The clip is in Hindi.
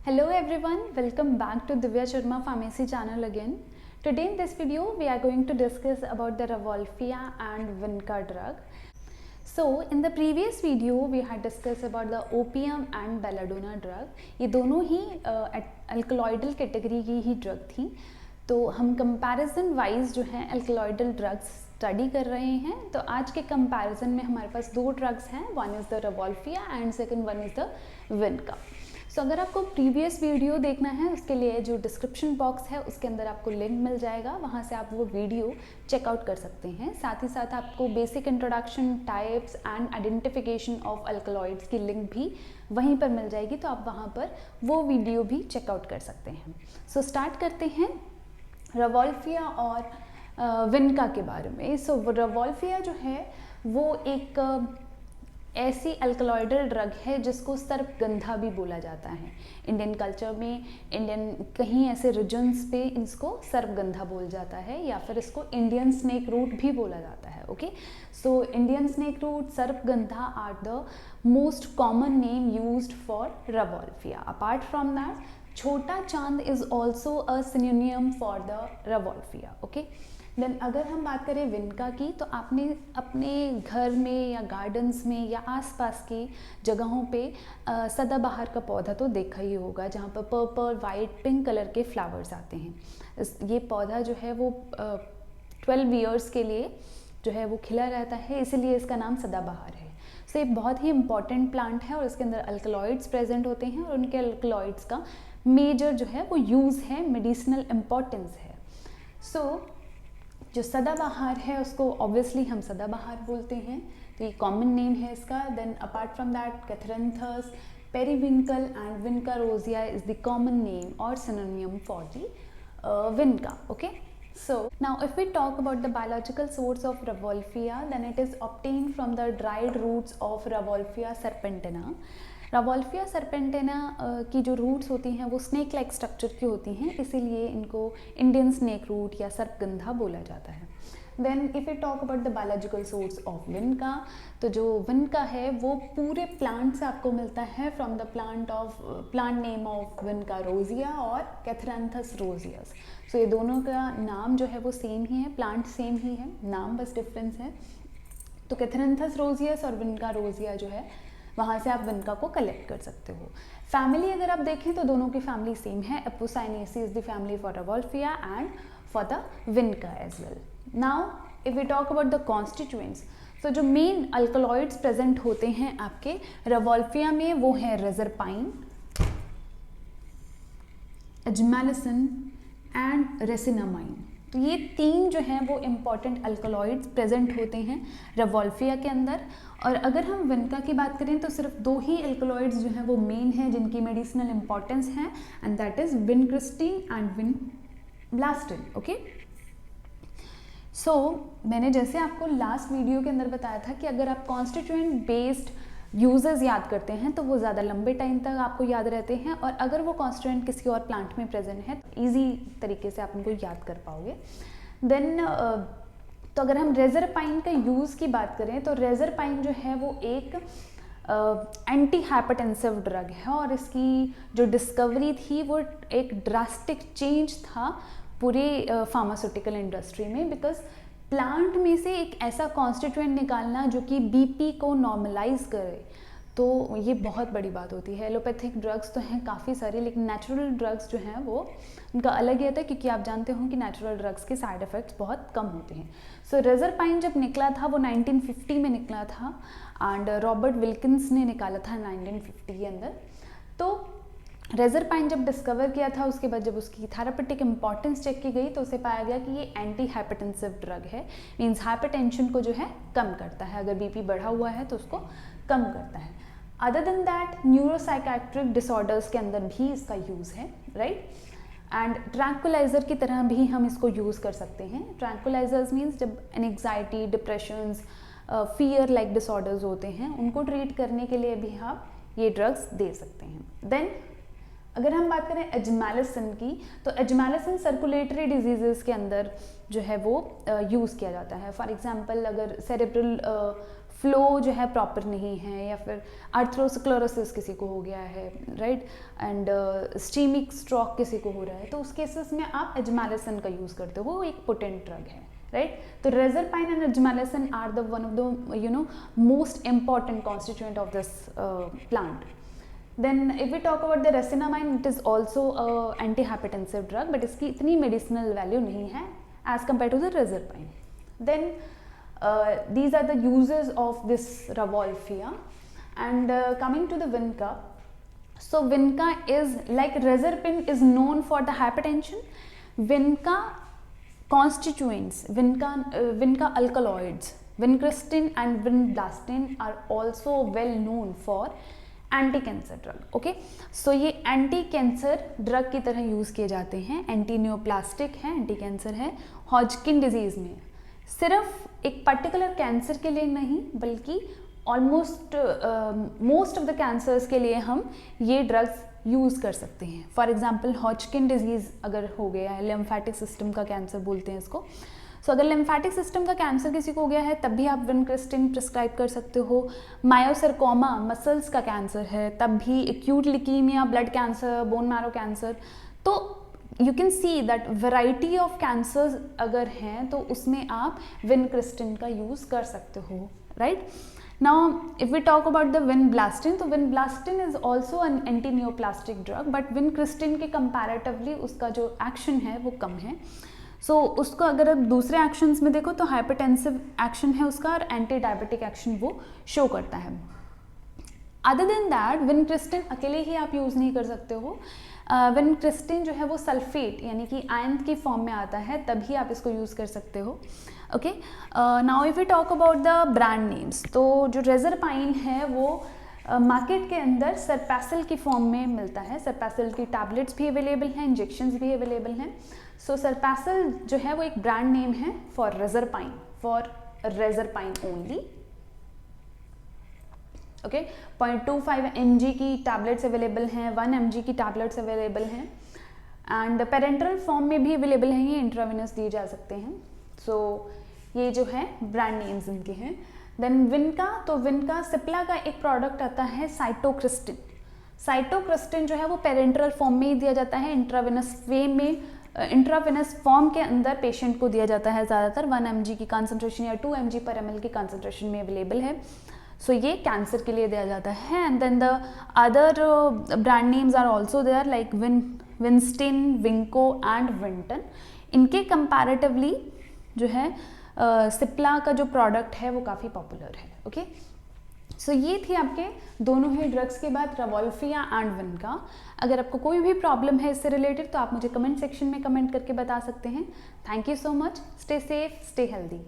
Hello everyone, welcome back to Divya Sharma Pharmacy channel again. Today in this video we are going to discuss about the Revolfia and Vinca drug. So in the previous video we had discussed about the opium and belladonna drug. ये दोनों ही अल्कलॉइडल कैटेगरी की ही ड्रग थी. तो हम कंपैरिजन वाइज जो है अल्कलॉइडल ड्रग्स स्टडी कर रहे हैं. तो आज के कंपैरिजन में हमारे पास दो ड्रग्स हैं, one is the Rauwolfia and second one is the Vinca. So अगर आपको प्रीवियस वीडियो देखना है उसके लिए जो डिस्क्रिप्शन बॉक्स है उसके अंदर आपको लिंक मिल जाएगा, वहाँ से आप वो वीडियो चेकआउट कर सकते हैं. साथ ही साथ आपको basic introduction, types and identification of alkaloids की लिंक भी वहीं पर मिल जाएगी, तो आप वहाँ पर वो वीडियो भी चेकआउट कर सकते हैं. सो स्टार्ट करते हैं रेवोल्फिया और विनका के बारे में. सो रेवोल्फिया जो है वो एक ऐसी अल्कलॉइडल ड्रग है जिसको सर्पगंधा भी बोला जाता है. इंडियन कल्चर में कहीं ऐसे रीजन्स पे इसको सर्पगंधा बोल जाता है या फिर इसको इंडियन स्नेक रूट भी बोला जाता है. Okay, so Indian snake root, sarpagandha are the most common name used for Rauwolfia. Apart from that chhota chand is also a synonym for the Rauwolfia. Okay, then अगर हम बात करें विनका की, तो आपने अपने घर में या गार्डन्स में या आसपास की जगहों पे सदाबहार का पौधा तो देखा ही होगा, जहाँ पर पर्पल, वाइट, पिंक कलर के फ्लावर्स आते हैं. ये पौधा जो है वो 12 ईयर्स के लिए जो है वो खिला रहता है, इसीलिए इसका नाम सदाबहार है. सो ये बहुत ही इंपॉर्टेंट प्लांट है और इसके अंदर अल्कलॉइड्स प्रेजेंट होते हैं और उनके अल्कलॉइड्स का मेजर जो है वो यूज़ है, मेडिसिनल इम्पॉर्टेंस है. सो जो सदाबहार है उसको ऑब्वियसली हम सदाबहार बोलते हैं, तो ये कॉमन नेम है इसका. Then apart from that Catharanthus, periwinkle and Vinca rosea is the common name और synonym for the Vinca. Okay, so now if we talk about the biological source of Revolfia, then it is obtained from the dried roots of Revolfia serpentina. रेवोल्फिया सर्पेंटेना की जो रूट्स होती हैं वो स्नेक लाइक स्ट्रक्चर की होती हैं, इसीलिए इनको इंडियन स्नेक रूट या सर्पगंधा बोला जाता है. Then if you talk about the biological source of Vinca, तो जो विनका है वो पूरे प्लांट से आपको मिलता है from the plant name of Vinca rosea और कैथरंथस रोजियस. सो ये दोनों का नाम जो है वो सेम ही है, प्लांट सेम ही है, नाम बस डिफरेंस है. तो कैथरंथस रोजियस और विनका रोजिया जो है वहाँ से आप विनका को कलेक्ट कर सकते हो. फैमिली अगर आप देखें तो दोनों की फैमिली सेम है. Apocynaceae is the family for Rauwolfia and for the Vinca as well. Now if we talk about the constituents, तो जो मेन अल्कलॉइड्स प्रेजेंट होते हैं आपके रेवोल्फिया में वो है रेजरपाइन, एजमेलिसन एंड रेसिनामाइन. तो ये तीन जो हैं वो इम्पॉर्टेंट अल्कलॉइड्स प्रेजेंट होते हैं रेवोल्फिया के अंदर. और अगर हम विनका की बात करें तो सिर्फ दो ही अल्कलॉइड्स जो हैं वो मेन हैं जिनकी मेडिसिनल इंपॉर्टेंस है, and that is vincristine and vinblastine. Okay, so मैंने जैसे आपको लास्ट वीडियो के अंदर बताया था कि अगर आप कॉन्स्टिट्यूएंट बेस्ड यूजेस याद करते हैं तो वो ज़्यादा लंबे टाइम तक आपको याद रहते हैं, और अगर वो कॉन्स्टिट्यूएंट किसी और प्लांट में प्रेजेंट है तो ईजी तरीके से आप उनको याद कर पाओगे. देन तो अगर हम रेजरपाइन का यूज़ की बात करें तो रेजरपाइन जो है वो एक एंटी हाइपरटेंसिव ड्रग है, और इसकी जो डिस्कवरी थी वो एक ड्रास्टिक चेंज था पूरे फार्मास्यूटिकल इंडस्ट्री में, बिकॉज प्लांट में से एक ऐसा कॉन्स्टिट्यूएंट निकालना जो कि बीपी को नॉर्मलाइज करे, तो ये बहुत बड़ी बात होती है. एलोपैथिक ड्रग्स तो हैं काफ़ी सारी, लेकिन नेचुरल ड्रग्स जो हैं वो उनका अलग ही होता है, क्योंकि आप जानते हो कि नेचुरल ड्रग्स के साइड इफ़ेक्ट्स बहुत कम होते हैं. सो रेजरपाइन जब निकला था वो 1950 में निकला था, एंड रॉबर्ट विल्किंस ने निकाला था 1950 के अंदर. तो रेजरपाइन जब डिस्कवर किया था उसके बाद जब उसकी थेरापेटिक इंपॉर्टेंस चेक की गई तो उसे पाया गया कि ये एंटी हाइपरटेंसिव ड्रग है, मीन्स हाइपरटेंशन को जो है कम करता है, अगर बीपी बढ़ा हुआ है तो उसको कम करता है. Other than that neuropsychiatric disorders के अंदर भी इसका यूज़ है, राइट. एंड ट्रैंक्विलाइज़र की तरह भी हम इसको यूज़ कर सकते हैं. ट्रैंक्विलाइजर्स मीन्स जब anxiety, depressions, fear like disorders होते हैं उनको ट्रीट करने के लिए भी आप ये ड्रग्स दे सकते हैं. देन अगर हम बात करें एजमेलिसन की, तो एजमेलिसन सर्कुलेटरी डिजीज़ेस के अंदर जो है वो यूज़ किया जाता है. फॉर एग्जांपल अगर सेरेब्रल फ्लो जो है प्रॉपर नहीं है, या फिर आर्थ्रोस्क्लेरोसिस किसी को हो गया है, राइट, एंड स्टीमिक स्ट्रोक किसी को हो रहा है, तो उस केसेस में आप एजमालिसिन का यूज़ करते हो, वो एक पोटेंट ड्रग है, राइट। तो reserpine and ajmalicine are the one of the most important constituent of this plant. Then if we talk about the resinamide, it is also a antihypertensive drug, but इसकी इतनी medicinal value नहीं है as compared to the reserpine. Then these are the uses of this Rauwolfia. And coming to the Vinca, so Vinca is like reserpine is known for the hypertension. Vinca constituents, Vinca alkaloids, vincristin and vinblastine are also well known for anti cancer drug. Okay, so ये एंटी कैंसर ड्रग की तरह यूज़ किए जाते हैं, एंटी न्यूप्लास्टिक है, एंटी कैंसर है. हॉजकिन डिजीज़ में सिर्फ एक पर्टिकुलर कैंसर के लिए नहीं, बल्कि almost most of the cancers के लिए हम ये ड्रग्स यूज़ कर सकते हैं. फॉर एग्जांपल हॉजकिन डिजीज़ अगर हो गया है, लिम्फेटिक सिस्टम का कैंसर बोलते हैं इसको. सो अगर लिम्फेटिक सिस्टम का कैंसर किसी को हो गया है, तब भी आप विनक्रिस्टिन प्रिस्क्राइब कर सकते हो. मायोसरकोमा मसल्स का कैंसर है, तब भी acute leukaemia, blood cancer, bone marrow cancer. तो you can see that variety of cancers अगर हैं तो उसमें आप विनक्रिस्टिन का यूज़ कर सकते हो, right. Now if we talk about the vinblastine, तो vinblastine is also an anti neoplastic drug, but vincristine के कंपैरेटिवली उसका जो एक्शन है वो कम है. सो उसको अगर आप दूसरे एक्शंस में देखो तो हाइपरटेंसिव एक्शन है उसका, और एंटी डायबिटिक एक्शन वो शो करता है. अदर देन दैट विनक्रिस्टिन अकेले ही आप यूज़ नहीं कर सकते हो. विनक्रिस्टिन जो है वो सल्फेट यानी कि आयन की फॉर्म में आता है, तभी आप इसको यूज़ कर सकते हो. Okay, now if we talk about the brand names, तो जो रेजरपाइन है वो मार्केट के अंदर सरपैसल की फॉर्म में मिलता है. सरपैसल की टैबलेट्स भी अवेलेबल हैं, इंजेक्शंस भी अवेलेबल हैं. सो सरपैसल जो है वो एक ब्रांड नेम है for reserpine only. Okay, 0.25 mg की टैबलेट्स अवेलेबल हैं, 1 mg की टैबलेट्स अवेलेबल हैं, एंड पेरेंटल फॉर्म में भी अवेलेबल हैं, ये इंट्रावेनस दिए जा सकते हैं. सो ये जो है ब्रांड नेम्स इनके हैं. देन विनका, तो विनका सिप्ला का एक प्रोडक्ट आता है साइटोक्रिस्टिन. साइटोक्रिस्टिन जो है वो पेरेंटल फॉर्म में ही दिया जाता है, इंट्रावेनस वे में, इंट्रावेनस फॉर्म के अंदर पेशेंट को दिया जाता है. ज़्यादातर 1 mg की कंसंट्रेशन या 2 mg पर ml की कंसंट्रेशन में अवेलेबल है. सो ये कैंसर के लिए दिया जाता है. And then the other brand names are also there like Vinstin, Vinco and Vinton. इनके कंपैरेटिवली जो है सिप्ला का जो प्रोडक्ट है वो काफ़ी पॉपुलर है. ओके, सो ये थी आपके दोनों ही ड्रग्स के बाद रावोल्फिया एंड विनका. अगर आपको कोई भी प्रॉब्लम है इससे रिलेटेड तो आप मुझे कमेंट सेक्शन में कमेंट करके बता सकते हैं. Thank you so much. Stay safe, stay healthy.